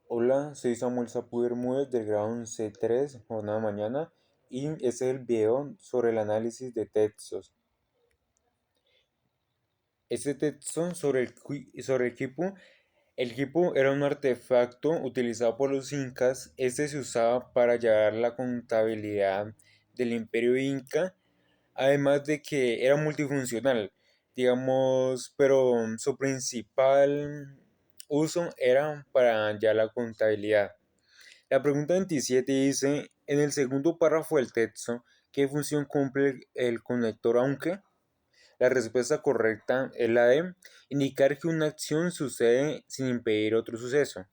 Hola, soy Samuel Sapu Bermúdez del grado 11.3, jornada mañana, y este es el video sobre el análisis de textos. Este texto sobre el quipu era un artefacto utilizado por los incas. Este se usaba para llevar la contabilidad del imperio inca, además de que era multifuncional, digamos, pero su principal uso era para ya la contabilidad. La pregunta 27 dice, en el segundo párrafo del texto, ¿qué función cumple el conector aunque? La respuesta correcta es la de indicar que una acción sucede sin impedir otro suceso.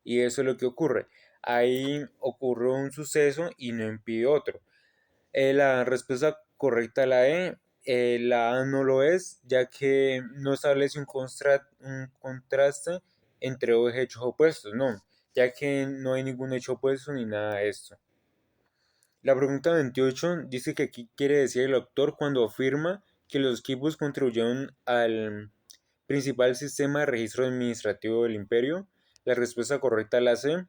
Y eso es lo que ocurre. Ahí ocurre un suceso y no impide otro. La respuesta correcta es la E. La A no lo es, ya que no establece un contraste entre dos hechos opuestos, no, ya que no hay ningún hecho opuesto ni nada de esto. La pregunta 28 dice que aquí quiere decir el autor cuando afirma que los quipus contribuyeron al principal sistema de registro administrativo del imperio. La respuesta correcta es la C,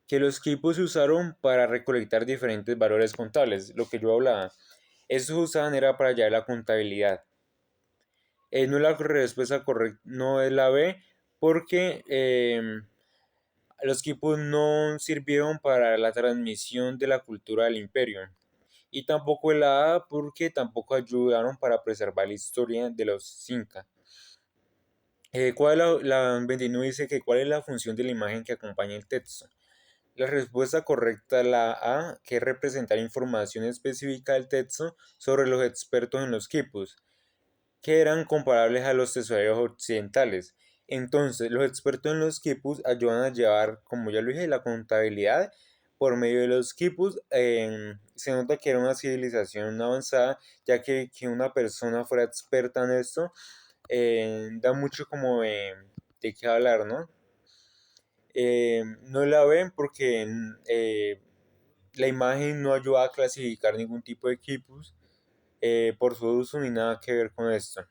que los quipus se usaron para recolectar diferentes valores contables, lo que yo hablaba. Estos se usaban era para hallar la contabilidad. No es la respuesta correcta, no es la B, porque los quipus no sirvieron para la transmisión de la cultura del imperio. Y tampoco es la A, porque tampoco ayudaron para preservar la historia de los incas. ¿Cuál es la 29 dice que cuál es la función de la imagen que acompaña el texto? La respuesta correcta es la A, que es representar información específica del texto sobre los expertos en los quipus, que eran comparables a los tesoreros occidentales. Entonces, los expertos en los quipus ayudan a llevar, como ya lo dije, la contabilidad por medio de los quipus. Se nota que era una civilización avanzada, ya que una persona fuera experta en esto da mucho como de qué hablar, ¿no? No la ven porque la imagen no ayuda a clasificar ningún tipo de quipus por su uso ni nada que ver con esto.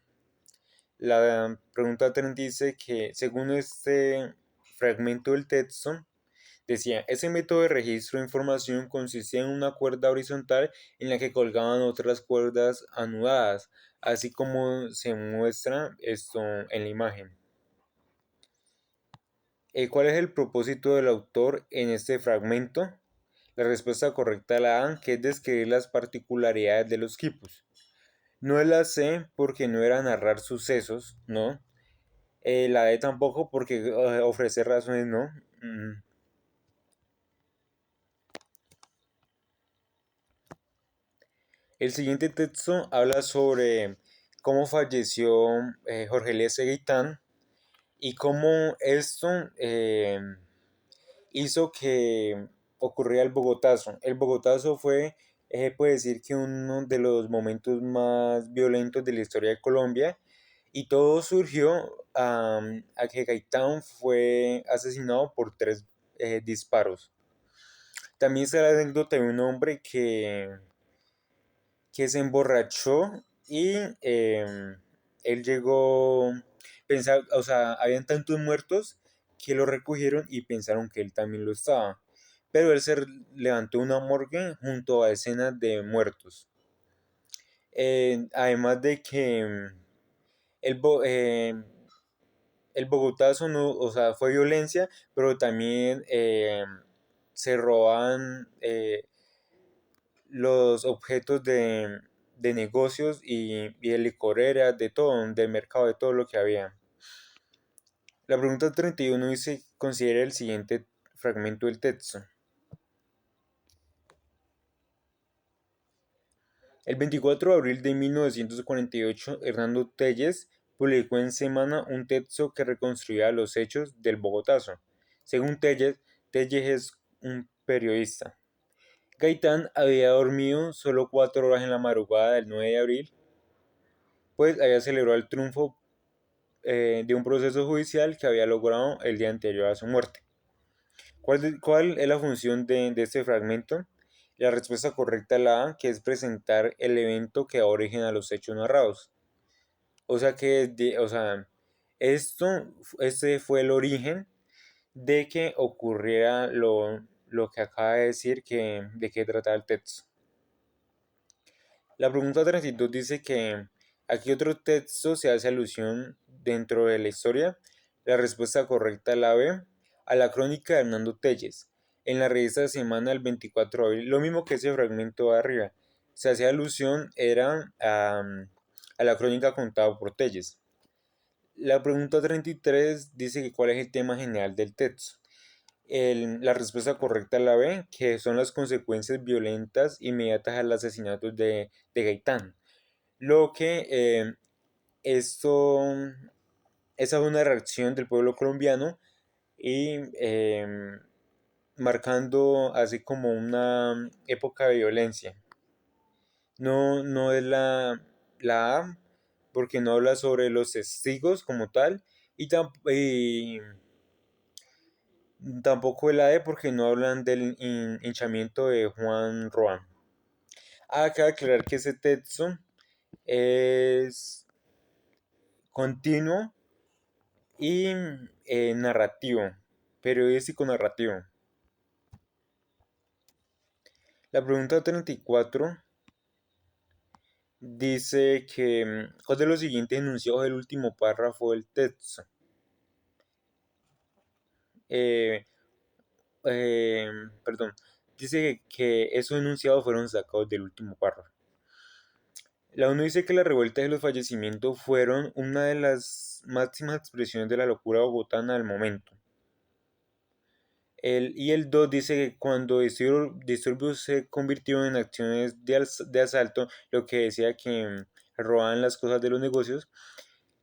La pregunta 30 dice que según este fragmento del texto, decía, ese método de registro de información consistía en una cuerda horizontal en la que colgaban otras cuerdas anudadas, así como se muestra esto en la imagen. ¿Cuál es el propósito del autor en este fragmento? La respuesta correcta es la A, que es describir las particularidades de los quipus. No es la C porque no era narrar sucesos, ¿no? La D tampoco porque ofrece razones, ¿no? El siguiente texto habla sobre cómo falleció Jorge Eliezer Gaitán y cómo esto hizo que ocurriera el Bogotazo. El Bogotazo fue, puede decir que uno de los momentos más violentos de la historia de Colombia, y todo surgió a que Gaitán fue asesinado por tres disparos. También está la anécdota de un hombre que se emborrachó y él llegó, pensar, o sea, habían tantos muertos que lo recogieron y pensaron que él también lo estaba. Pero él se levantó una morgue junto a escenas de muertos. Además de que el, el Bogotazo no, o sea, fue violencia, pero también se roban los objetos de negocios y de licorera, de todo, del mercado, de todo lo que había. La pregunta 31 dice, considera el siguiente fragmento del texto. El 24 de abril de 1948, Hernando Telles publicó en Semana un texto que reconstruía los hechos del Bogotazo. Según Telles, Telles es un periodista. Gaitán había dormido solo 4 horas en la madrugada del 9 de abril, pues había celebrado el triunfo de un proceso judicial que había logrado el día anterior a su muerte. ¿Cuál es la función de este fragmento? La respuesta correcta es la A, que es presentar el evento que da origen a los hechos narrados. O sea que, o sea, esto, este fue el origen de que ocurriera lo que acaba de decir de qué trata el texto. La pregunta 32 dice que ¿a qué otro texto se hace alusión dentro de la historia? La respuesta correcta es la B, a la crónica de Hernando Telles, en la revista Semana del 24 de abril, lo mismo que ese fragmento de arriba. Se hacía alusión era a la crónica contada por Telles. La pregunta 33 dice que cuál es el tema general del texto. La respuesta correcta es la B, que son las consecuencias violentas inmediatas al asesinato de Gaitán. Lo que esto, esa fue una reacción del pueblo colombiano y marcando así como una época de violencia. No es la A, porque no habla sobre los testigos como tal, y tampoco es la D, porque no hablan del hinchamiento de Juan Roa. Cabe aclarar que ese texto es continuo y narrativo, periodístico narrativo. La pregunta 34 dice que ¿cuál de los siguientes enunciados del último párrafo del texto? Eh, eh, Perdón, dice que esos enunciados fueron sacados del último párrafo. La ONU dice que la revuelta y los fallecimientos fueron una de las máximas expresiones de la locura bogotana al momento. Y el 2 dice que cuando disturbios se convirtió en acciones de asalto, lo que decía que robaban las cosas de los negocios,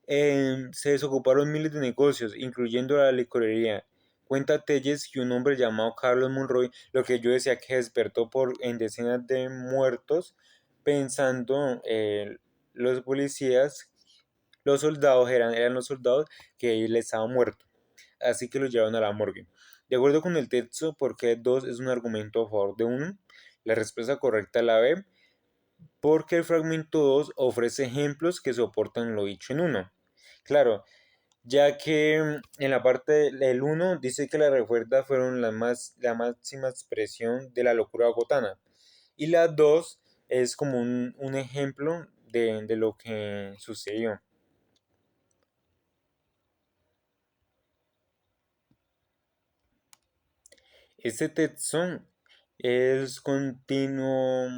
se desocuparon miles de negocios, incluyendo la licorería. Cuenta Telles que un hombre llamado Carlos Monroy, lo que yo decía que despertó en decenas de muertos, pensando los policías, los soldados eran los soldados que él estaba muerto, así que lo llevaron a la morgue. De acuerdo con el texto, ¿por qué 2 es un argumento a favor de 1? La respuesta correcta es la B, porque el fragmento 2 ofrece ejemplos que soportan lo dicho en 1. Claro, ya que en la parte del 1 dice que las revueltas fueron la máxima expresión de la locura bogotana. Y la 2 es como un ejemplo de lo que sucedió. Este texto es continuo,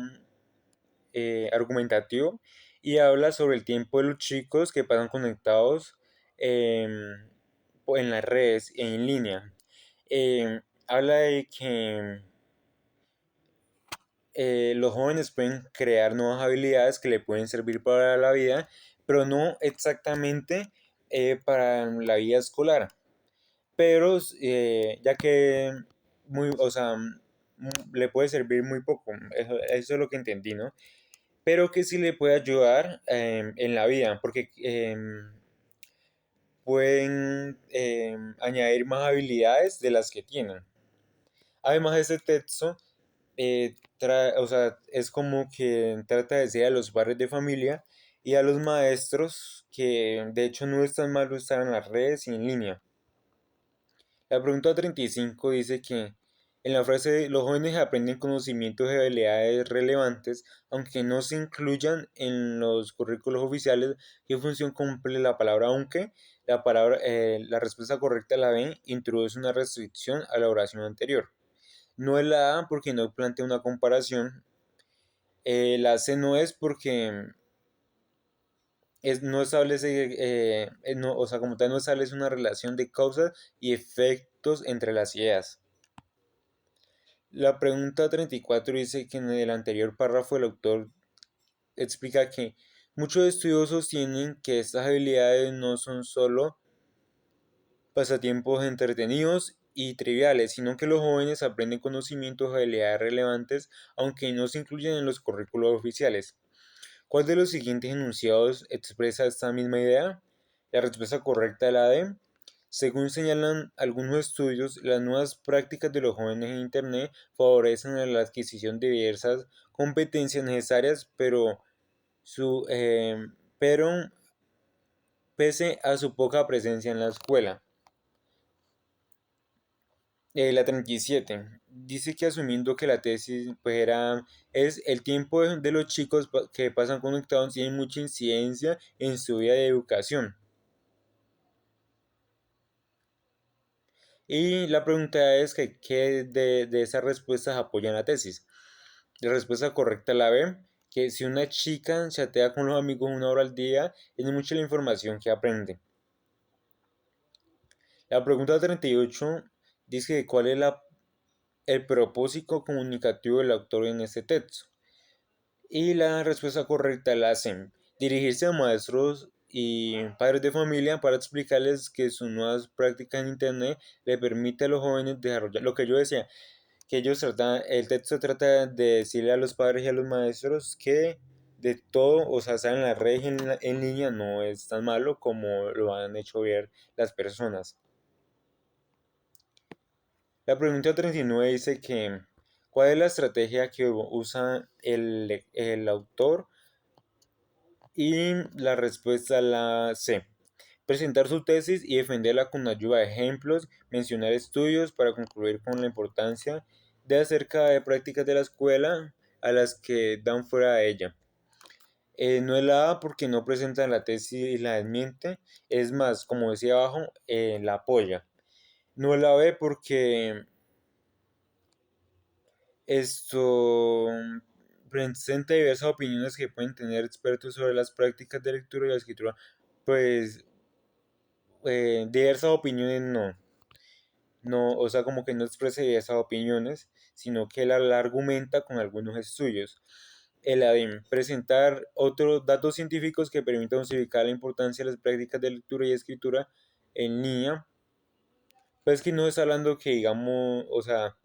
argumentativo, y habla sobre el tiempo de los chicos que pasan conectados em, en las redes en línea. Habla de que los jóvenes pueden crear nuevas habilidades que le pueden servir para la vida, pero no exactamente para la vida escolar. Pero ya que o sea, le puede servir muy poco, eso es lo que entendí, ¿no? Pero que sí le puede ayudar en la vida, porque pueden añadir más habilidades de las que tienen. Además, este texto o sea, es como que trata de decir a los padres de familia y a los maestros que de hecho no es tan malo estar en las redes y en línea. La pregunta 35 dice que en la frase los jóvenes aprenden conocimientos y habilidades relevantes, aunque no se incluyan en los currículos oficiales. ¿Qué función cumple la palabra aunque? La respuesta correcta la B introduce una restricción a la oración anterior. No es la A porque no plantea una comparación. La C no es porque no establece, o sea, como tal no establece una relación de causas y efectos entre las ideas. La pregunta 34 dice que en el anterior párrafo el autor explica que muchos estudiosos sostienen que estas habilidades no son solo pasatiempos entretenidos y triviales, sino que los jóvenes aprenden conocimientos y habilidades relevantes aunque no se incluyen en los currículos oficiales. ¿Cuál de los siguientes enunciados expresa esta misma idea? La respuesta correcta es la D. Según señalan algunos estudios, las nuevas prácticas de los jóvenes en Internet favorecen la adquisición de diversas competencias necesarias, su, eh, pero pese a su poca presencia en la escuela. La 37 dice que asumiendo que la tesis pues es el tiempo de los chicos que pasan conectados tiene mucha incidencia en su vida de educación. Y la pregunta es que qué de esas respuestas apoyan la tesis. La respuesta correcta la B, que si una chica chatea con los amigos 1 hora al día, es mucha la información que aprende. La pregunta 38 dice que cuál es el propósito comunicativo del autor en este texto. Y la respuesta correcta la hacen dirigirse a maestros y padres de familia para explicarles que sus nuevas prácticas en Internet le permite a los jóvenes desarrollar lo que yo decía, que el texto trata de decirle a los padres y a los maestros que de todo, o sea, estar en las redes en línea no es tan malo como lo han hecho ver las personas. La pregunta 39 dice que, ¿cuál es la estrategia que usa el autor? Y la respuesta la C. Presentar su tesis y defenderla con ayuda de ejemplos, mencionar estudios para concluir con la importancia de acerca de prácticas de la escuela a las que dan fuera de ella. No es la A porque no presenta la tesis y la desmiente, es más, como decía abajo, la apoya. No es la B porque esto presenta diversas opiniones que pueden tener expertos sobre las prácticas de lectura y la escritura. Pues diversas opiniones no, o sea, como que no expresa diversas opiniones, sino que la argumenta con algunos estudios. El ADEM, presentar otros datos científicos que permitan justificar la importancia de las prácticas de lectura y escritura en línea. Pues que no está hablando que digamos, o sea,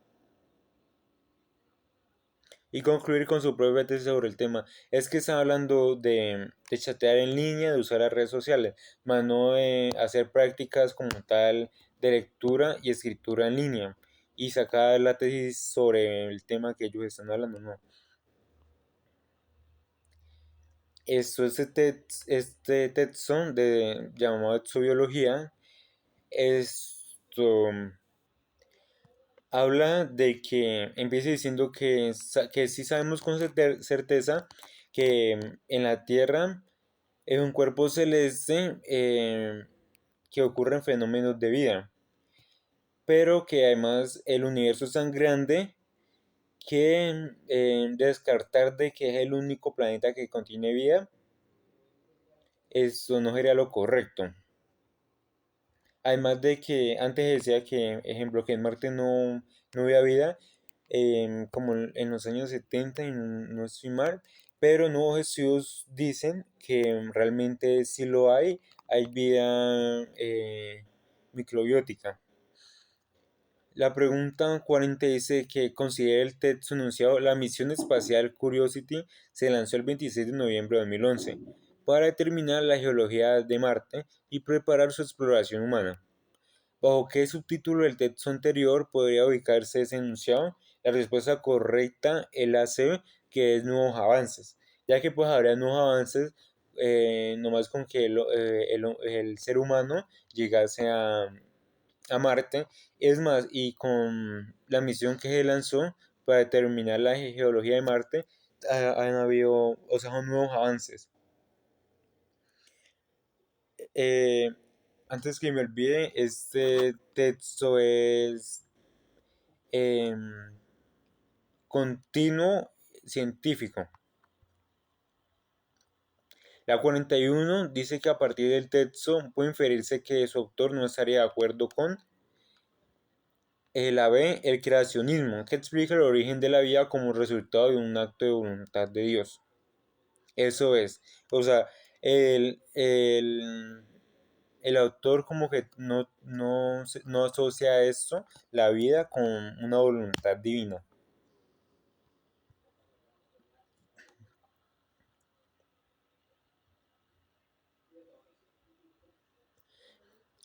y concluir con su propia tesis sobre el tema. Es que está hablando de chatear en línea, de usar las redes sociales, más no de hacer prácticas como tal de lectura y escritura en línea y sacar la tesis sobre el tema que ellos están hablando, no. Este texto llamado Exobiología, esto habla de que empieza diciendo que sí sabemos con certeza que en la Tierra es un cuerpo celeste que ocurren fenómenos de vida, pero que además el universo es tan grande que descartar de que es el único planeta que contiene vida, eso no sería lo correcto. Además de que antes decía que, ejemplo, que en Marte no había vida, como en los años 70, y no estoy mal, pero nuevos estudios dicen que realmente sí lo hay vida microbiótica. La pregunta 40 dice que considera el texto enunciado: la misión espacial Curiosity se lanzó el 26 de noviembre de 2011 para determinar la geología de Marte y preparar su exploración humana. ¿Bajo qué subtítulo del texto anterior podría ubicarse ese enunciado? La respuesta correcta es la C, que es nuevos avances, ya que pues habría nuevos avances nomás con que el ser humano llegase a Marte. Es más, y con la misión que se lanzó para determinar la geología de Marte, han habido, o sea, son nuevos avances. Eh, Antes que me olvide, este texto es em, continuo científico. La 41 dice que a partir del texto puede inferirse que su autor no estaría de acuerdo con la B, el creacionismo, que explica el origen de la vida como resultado de un acto de voluntad de Dios. Eso es. O sea, el autor como que no asocia esto, la vida, con una voluntad divina.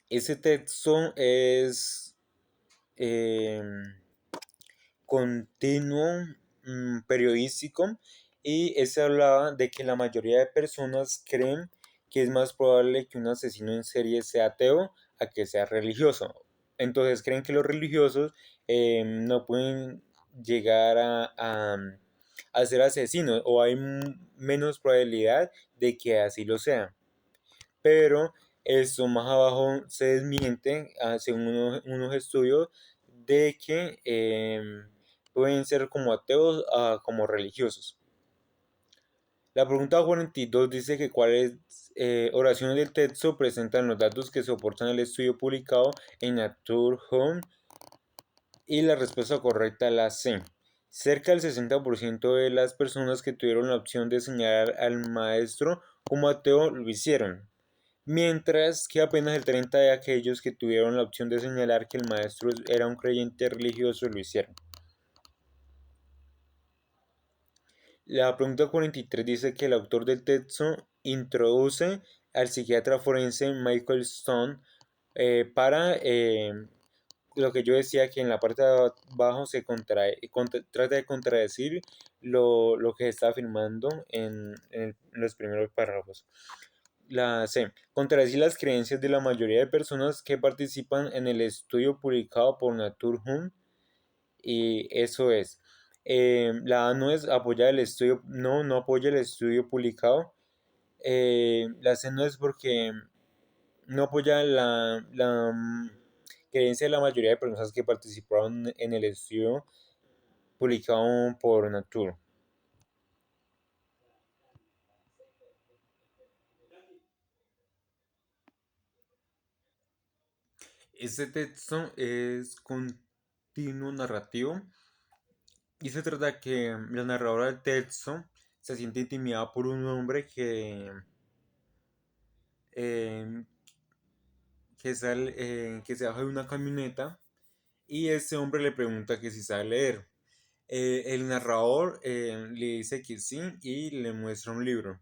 Ese texto es continuo, periodístico, y ese hablaba de que la mayoría de personas creen que es más probable que un asesino en serie sea ateo a que sea religioso. Entonces creen que los religiosos no pueden llegar a ser asesinos o hay menos probabilidad de que así lo sean. Pero esto más abajo se desmiente, según unos estudios, de que pueden ser como ateos como religiosos. La pregunta 42 dice que cuáles oraciones del texto presentan los datos que soportan el estudio publicado en Nature Home y la respuesta correcta es la C. Cerca del 60% de las personas que tuvieron la opción de señalar al maestro como ateo lo hicieron, mientras que apenas el 30% de aquellos que tuvieron la opción de señalar que el maestro era un creyente religioso lo hicieron. La pregunta 43 dice que el autor del texto introduce al psiquiatra forense Michael Stone para lo que yo decía que en la parte de abajo se trata de contradecir lo que se está afirmando en los primeros párrafos. La C. Contradecir las creencias de la mayoría de personas que participan en el estudio publicado por Naturhome. Y eso es. La A no es apoyar el estudio, no apoya el estudio publicado. La C no es porque no apoya la creencia de la mayoría de personas que participaron en el estudio publicado por Nature. Este texto es continuo narrativo y se trata de que la narradora del texto se siente intimidada por un hombre eh, que se baja de una camioneta y este hombre le pregunta que si sabe leer. El narrador le dice que sí y le muestra un libro.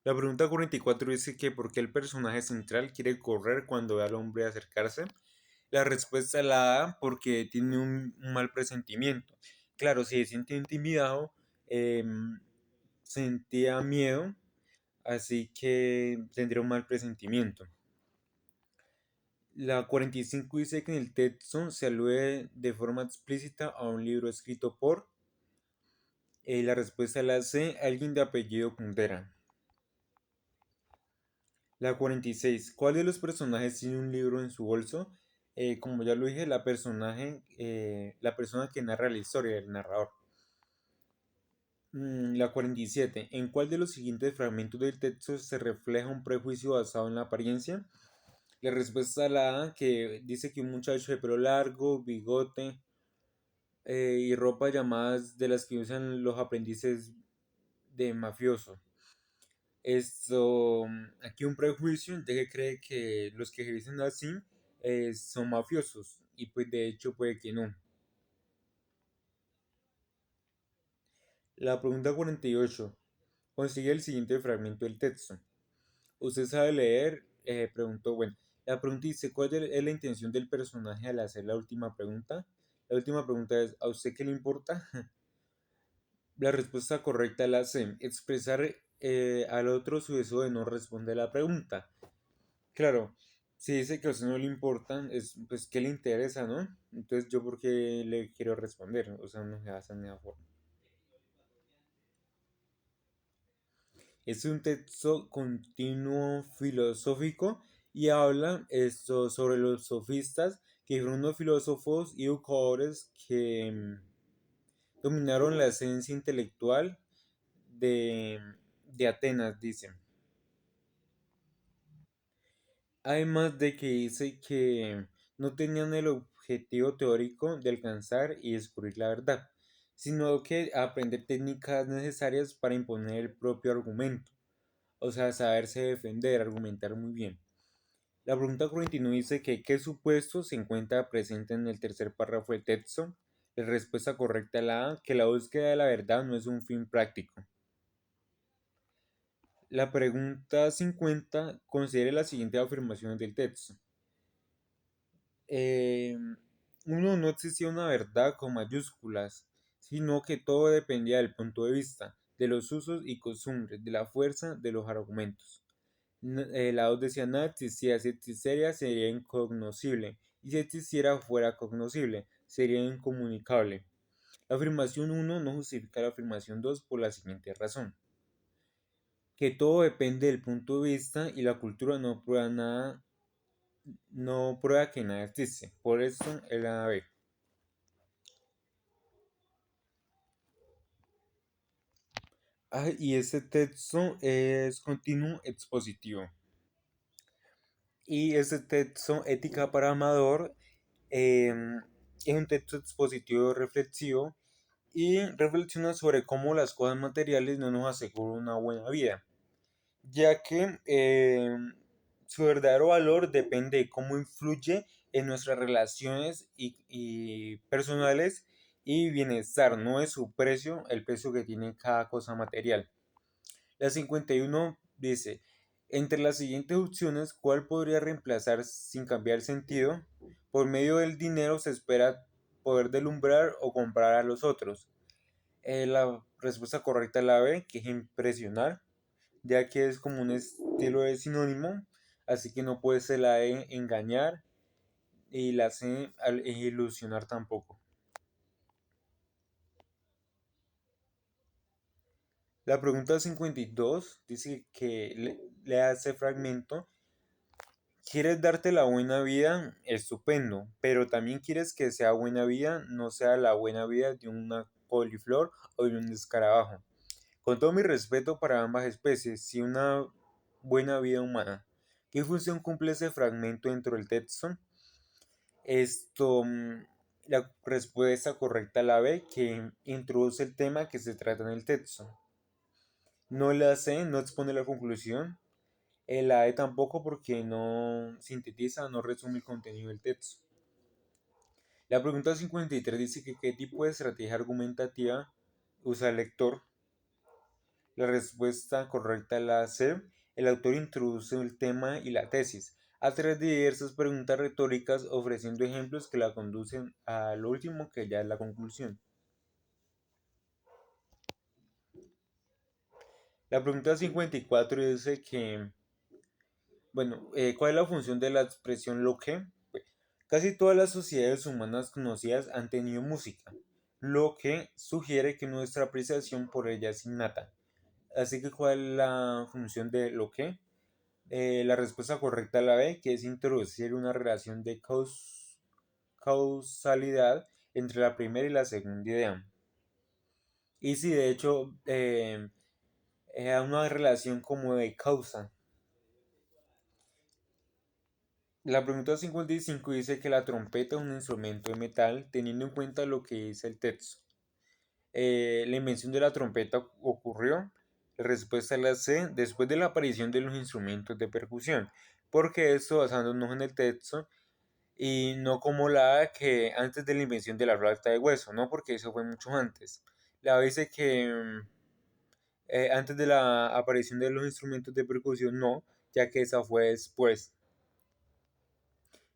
La pregunta 44 dice que por qué el personaje central quiere correr cuando ve al hombre acercarse. La respuesta es la A, porque tiene un mal presentimiento. Claro, si se siente intimidado, sentía miedo, así que tendría un mal presentimiento. La 45 dice que en el texto se alude de forma explícita a un libro escrito por. La respuesta la C, alguien de apellido Kundera. La 46. ¿Cuál de los personajes tiene un libro en su bolso? Como ya lo dije, la persona que narra la historia, el narrador. La 47. ¿En cuál de los siguientes fragmentos del texto se refleja un prejuicio basado en la apariencia? La respuesta a la A, que dice que un muchacho de pelo largo, bigote y ropa llamadas de las que usan los aprendices de mafioso. Aquí un prejuicio de que cree que los que se dicen así son mafiosos y pues de hecho puede que no. La pregunta 48. Consigue el siguiente fragmento del texto. ¿Usted sabe leer? Preguntó. Bueno, la pregunta dice, ¿cuál es la intención del personaje al hacer la última pregunta? La última pregunta es, ¿a usted qué le importa? La respuesta correcta es la C. Expresar al otro su deseo de no responder la pregunta. Claro, si dice que a usted no le importan, pues qué le interesa, ¿no? Entonces yo por qué le quiero responder, o sea, no se hace de esa forma. Es un texto continuo filosófico y habla esto sobre los sofistas, que fueron unos filósofos y educadores que dominaron la esencia intelectual de, de Atenas, dicen. Además de que dice que no tenían el objetivo teórico de alcanzar y descubrir la verdad, sino que aprender técnicas necesarias para imponer el propio argumento, o sea, saberse defender, argumentar muy bien. La pregunta 49 dice que qué supuesto se encuentra presente en el tercer párrafo del texto. La respuesta correcta es la A, que la búsqueda de la verdad no es un fin práctico. La pregunta 50 considere las siguientes afirmaciones del texto. eh, Uno, no existía una verdad con mayúsculas, sino que todo dependía del punto de vista, de los usos y costumbres, de la fuerza de los argumentos. La 2 decía nada existía, si existiera sería incognoscible, y si existiera fuera cognoscible, sería incomunicable. La afirmación uno no justifica la afirmación 2 por la siguiente razón: que todo depende del punto de vista y la cultura no prueba nada, no prueba que nada existe. Por eso el A B. Y este texto es continuo expositivo. Y este texto, Ética para Amador, es un texto expositivo reflexivo y reflexiona sobre cómo las cosas materiales no nos aseguran una buena vida, ya que su verdadero valor depende de cómo influye en nuestras relaciones y personales y bienestar, no es su precio, el precio que tiene cada cosa material. La 51 dice, entre las siguientes opciones, ¿cuál podría reemplazar sin cambiar sentido? Por medio del dinero se espera poder deslumbrar o comprar a los otros. La respuesta correcta es la B, que es impresionar, ya que es como un estilo de sinónimo, así que no puede ser la E, engañar, y la C, ilusionar tampoco. La pregunta 52 dice que le hace fragmento. ¿Quieres darte la buena vida? Estupendo, pero también quieres que sea buena vida, no sea la buena vida de una coliflor o de un escarabajo. Con todo mi respeto para ambas especies, si una buena vida humana, ¿qué función cumple ese fragmento dentro del texto? Esto, la respuesta correcta la B, que introduce el tema que se trata en el texto. No la C, no expone la conclusión. La E tampoco porque no sintetiza, no resume el contenido del texto. La pregunta 53 dice que qué tipo de estrategia argumentativa usa el lector. La respuesta correcta es la C. El autor introduce el tema y la tesis a través de diversas preguntas retóricas ofreciendo ejemplos que la conducen a lo último que ya es la conclusión. La pregunta 54 dice que, bueno, ¿cuál es la función de la expresión lo que? Casi todas las sociedades humanas conocidas han tenido música, lo que sugiere que nuestra apreciación por ella es innata. Así que, ¿cuál es la función de lo que? La respuesta correcta es la B, que es introducir una relación de causalidad entre la primera y la segunda idea. Y si de hecho es una relación como de causa. La pregunta 55 dice que la trompeta es un instrumento de metal teniendo en cuenta lo que dice el texto. La invención de la trompeta ocurrió, la respuesta es la C, después de la aparición de los instrumentos de percusión, porque esto basándonos en el texto y no como la A que antes de la invención de la flauta de hueso, no porque eso fue mucho antes. La A dice que antes de la aparición de los instrumentos de percusión no, ya que esa fue después.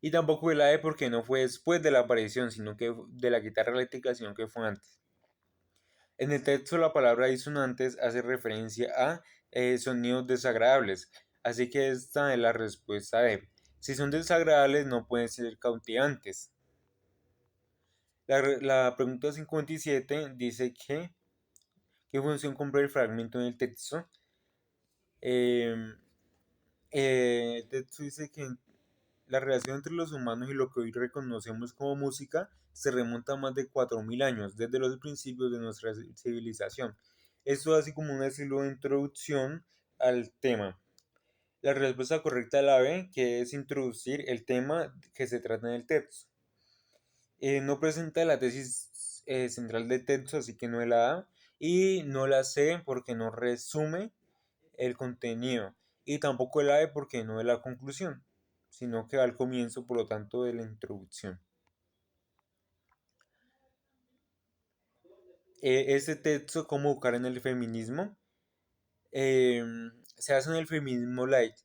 Y tampoco la E porque no fue después de la aparición, sino que de la guitarra eléctrica, sino que fue antes. En el texto la palabra disonantes hace referencia a sonidos desagradables, así que esta es la respuesta de. Si son desagradables no pueden ser cautivantes. La pregunta 57 dice que ¿qué función cumple el fragmento en el texto? Eh, el texto dice que la relación entre los humanos y lo que hoy reconocemos como música se remonta a más de 4.000 años, desde los principios de nuestra civilización. Esto así como un estilo de introducción al tema. La respuesta correcta es la B, que es introducir el tema que se trata en el texto. No presenta la tesis central del texto, así que no es la A. Y no la C porque no resume el contenido. Y tampoco la E porque no es la conclusión, sino que va al comienzo, por lo tanto, de la introducción. Este texto, ¿cómo buscar en el feminismo? Eh, Se hace en el feminismo light,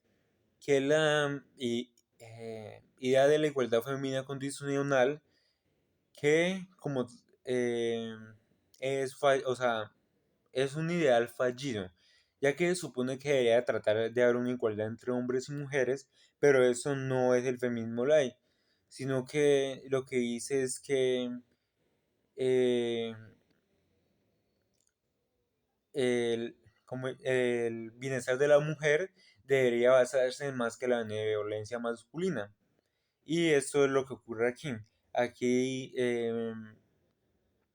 que es la idea de la igualdad femenina condicional que como eh, o sea, es un ideal fallido, ya que supone que debería tratar de haber una igualdad entre hombres y mujeres, pero eso no es el feminismo light, sino que lo que dice es que eh, el, como el bienestar de la mujer debería basarse en más que la violencia masculina. Y eso es lo que ocurre aquí. Aquí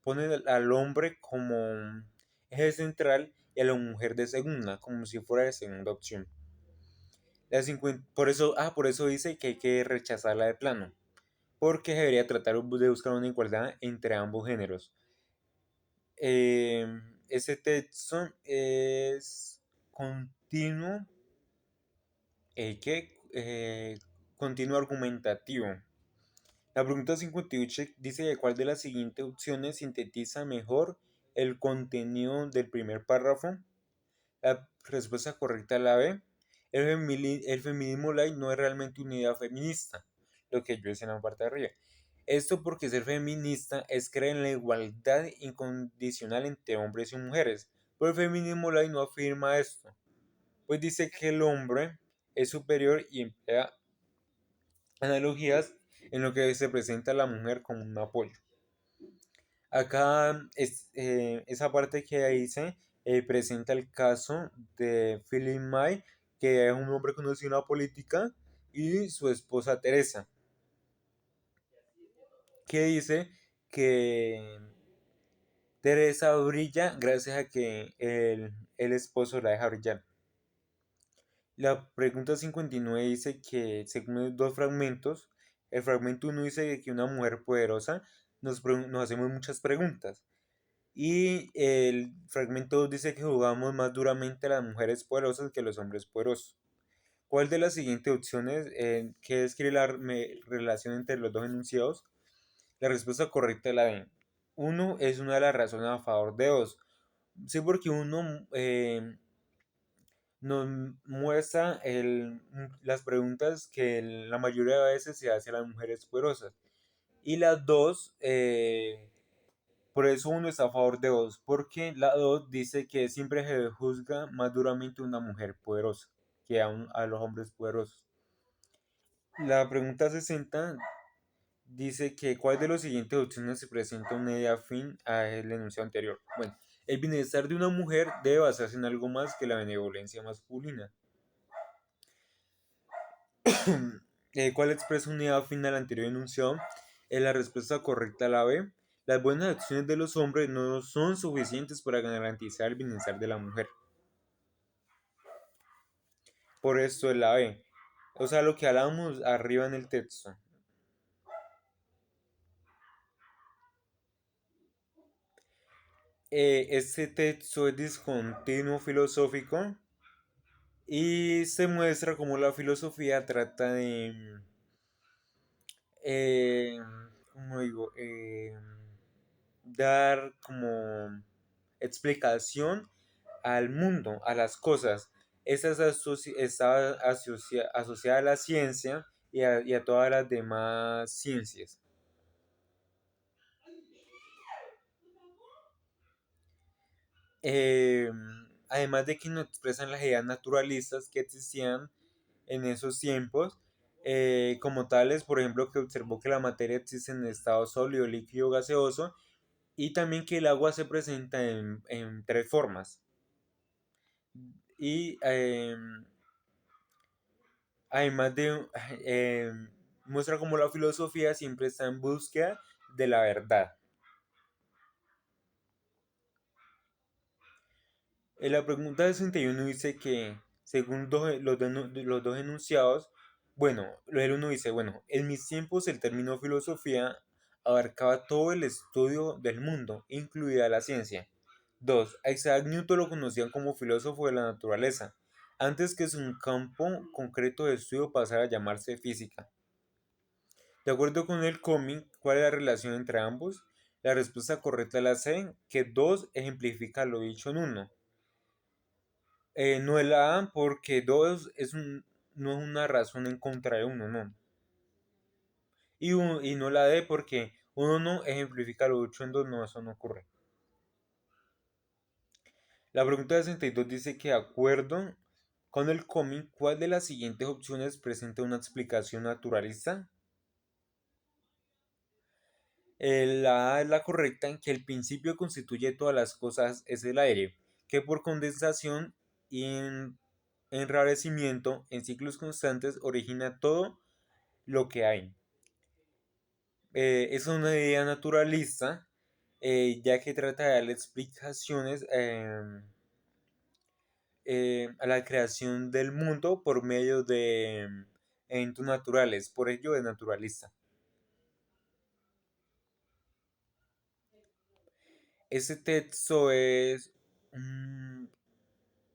pone al hombre como eje central y a la mujer de segunda, como si fuera de segunda opción. Por eso dice que hay que rechazarla de plano, porque debería tratar de buscar una igualdad entre ambos géneros. Eh, ese texto es continuo, que continuo argumentativo. La pregunta 58 dice de cuál de las siguientes opciones sintetiza mejor el contenido del primer párrafo. La respuesta correcta es la B. El feminismo light no es realmente una idea feminista, lo que yo decía en la parte de arriba. Esto porque ser feminista es creer en la igualdad incondicional entre hombres y mujeres, pero el feminismo light no afirma esto, pues dice que el hombre es superior y emplea analogías en lo que se presenta a la mujer como un apoyo. Acá esa parte que dice presenta el caso de Philip May, que es un hombre conocido en la política, y su esposa Teresa, que dice que Teresa brilla gracias a que el esposo la deja brillar. La pregunta 59 dice que, según dos fragmentos, el fragmento uno dice que una mujer poderosa nos hacemos muchas preguntas. Y el fragmento 2 dice que jugamos más duramente a las mujeres poderosas que a los hombres poderosos. ¿Cuál de las siguientes opciones que describe la relación entre los dos enunciados? La respuesta correcta es la D. Uno es una de las razones a favor de dos. Sí, porque uno nos muestra las preguntas que la mayoría de veces se hace a las mujeres poderosas. Y las dos, por eso uno está a favor de dos, porque la dos dice que siempre se juzga más duramente a una mujer poderosa que a los hombres poderosos. La pregunta 60 dice que cuál de las siguientes opciones se presenta una idea afín al enunciado anterior. Bueno, el bienestar de una mujer debe basarse en algo más que la benevolencia masculina. ¿Cuál expresa una idea afín al anterior enunciado? Es la respuesta correcta a la B. Las buenas acciones de los hombres no son suficientes para garantizar el bienestar de la mujer. Por esto es la B. O sea, lo que hablábamos arriba en el texto. Este texto es discontinuo filosófico y se muestra cómo la filosofía trata de, eh, ¿cómo digo? Dar como explicación al mundo, a las cosas. Esta está asociada a la ciencia y a todas las demás ciencias. Eh, Además de que no expresan las ideas naturalistas que existían en esos tiempos, como tales, por ejemplo, que observó que la materia existe en estado sólido, líquido, gaseoso, y también que el agua se presenta en tres formas. Y además de, eh, muestra como la filosofía siempre está en búsqueda de la verdad. En la pregunta 61 dice que, según los dos enunciados, bueno, el uno dice, bueno, en mis tiempos el término filosofía abarcaba todo el estudio del mundo, incluida la ciencia. 2. A Isaac Newton lo conocían como filósofo de la naturaleza, antes que su campo concreto de estudio pasara a llamarse física. De acuerdo con el cómic, ¿cuál es la relación entre ambos? La respuesta correcta es la C, que 2 ejemplifica lo dicho en uno. No es la A porque 2 no es una razón en contra de uno, no. Y no la D porque uno no ejemplifica lo dicho en 2, no, eso no ocurre. La pregunta 62 dice que de acuerdo con el cómic, ¿cuál de las siguientes opciones presenta una explicación naturalista? La A es la correcta en que el principio que constituye todas las cosas es el aire, que por condensación y enrarecimiento en ciclos constantes origina todo lo que hay. Es una idea naturalista, ya que trata de darle explicaciones a la creación del mundo por medio de eventos naturales, por ello es naturalista. Ese texto es un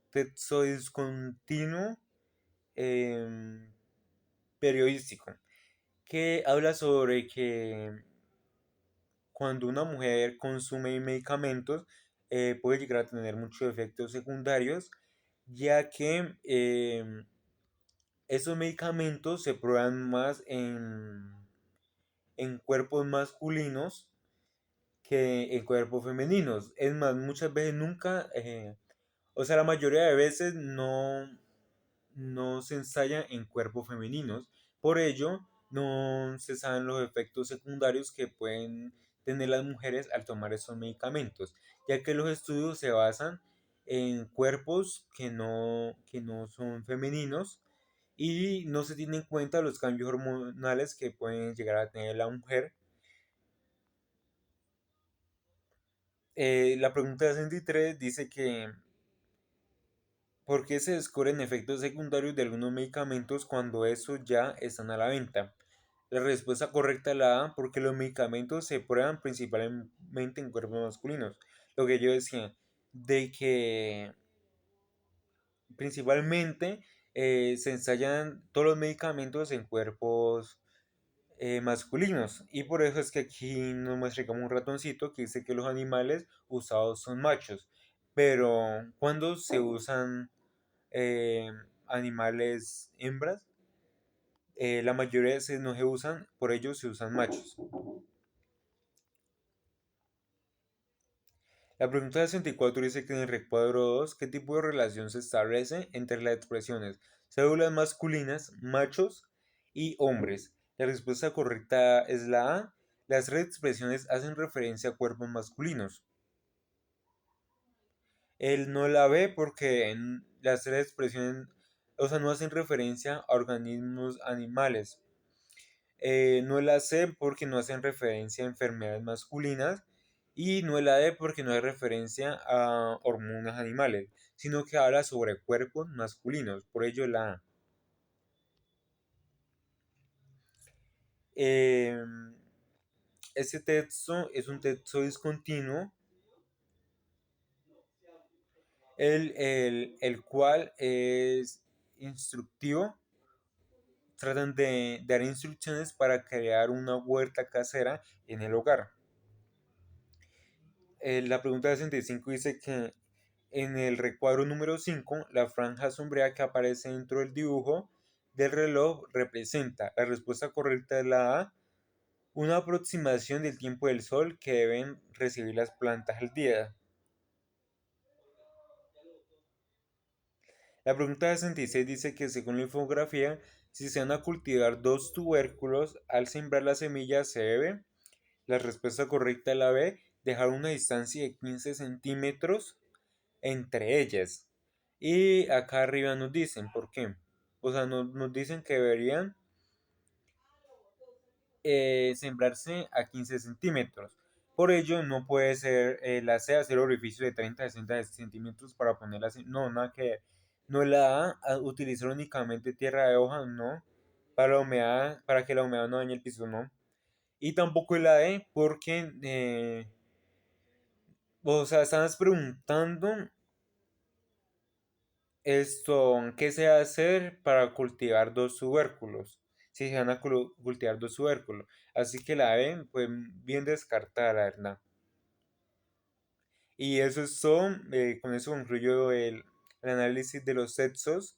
texto discontinuo em, periodístico que habla sobre que cuando una mujer consume medicamentos puede llegar a tener muchos efectos secundarios, ya que esos medicamentos se prueban más en cuerpos masculinos que en cuerpos femeninos. Es más, muchas veces nunca, o sea, la mayoría de veces no se ensaya en cuerpos femeninos. Por ello, no se saben los efectos secundarios que pueden tener las mujeres al tomar esos medicamentos, ya que los estudios se basan en cuerpos que no son femeninos y no se tienen en cuenta los cambios hormonales que pueden llegar a tener la mujer. La pregunta 63 dice que ¿por qué se descubren efectos secundarios de algunos medicamentos cuando esos ya están a la venta? La respuesta correcta es la A, porque los medicamentos se prueban principalmente en cuerpos masculinos. Lo que yo decía, de que principalmente se ensayan todos los medicamentos en cuerpos masculinos. Y por eso es que aquí nos muestra como un ratoncito que dice que los animales usados son machos. Pero cuando se usan eh, animales hembras, la mayoría de veces no se usan, por ello se usan machos. La pregunta 64 dice que en el recuadro 2, ¿qué tipo de relación se establece entre las expresiones células masculinas, machos y hombres? La respuesta correcta es la A. Las tres expresiones hacen referencia a cuerpos masculinos. Él no la ve porque en las tres expresiones, o sea, no hacen referencia a organismos animales. No la C porque no hacen referencia a enfermedades masculinas y no la D porque no hay referencia a hormonas animales, sino que habla sobre cuerpos masculinos, por ello la A. Este texto es un texto discontinuo, el cual es instructivo. Tratan de dar instrucciones para crear una huerta casera en el hogar. La pregunta 65 dice que en el recuadro número 5, la franja sombreada que aparece dentro del dibujo del reloj representa. La respuesta correcta es la A, una aproximación del tiempo del sol que deben recibir las plantas al día. La pregunta 66 dice que según la infografía, si se van a cultivar dos tubérculos, al sembrar la semilla se debe. La respuesta correcta es la B, dejar una distancia de 15 centímetros entre ellas. Y acá arriba nos dicen por qué. O sea, nos dicen que deberían sembrarse a 15 centímetros. Por ello, no puede ser la C hacer orificio de 30 a 60 centímetros para ponerla así. No, nada que no la A, utilizar únicamente tierra de hoja, no. Para la humedad, para que la humedad no dañe el piso, no. Y tampoco la D, porque, o sea, estás preguntando esto, ¿qué se va a hacer para cultivar dos tubérculos? Si se van a cultivar dos tubérculos. Así que la ven, pues bien descartada, la verdad. Y eso es todo. Con eso concluyo el análisis de los sexos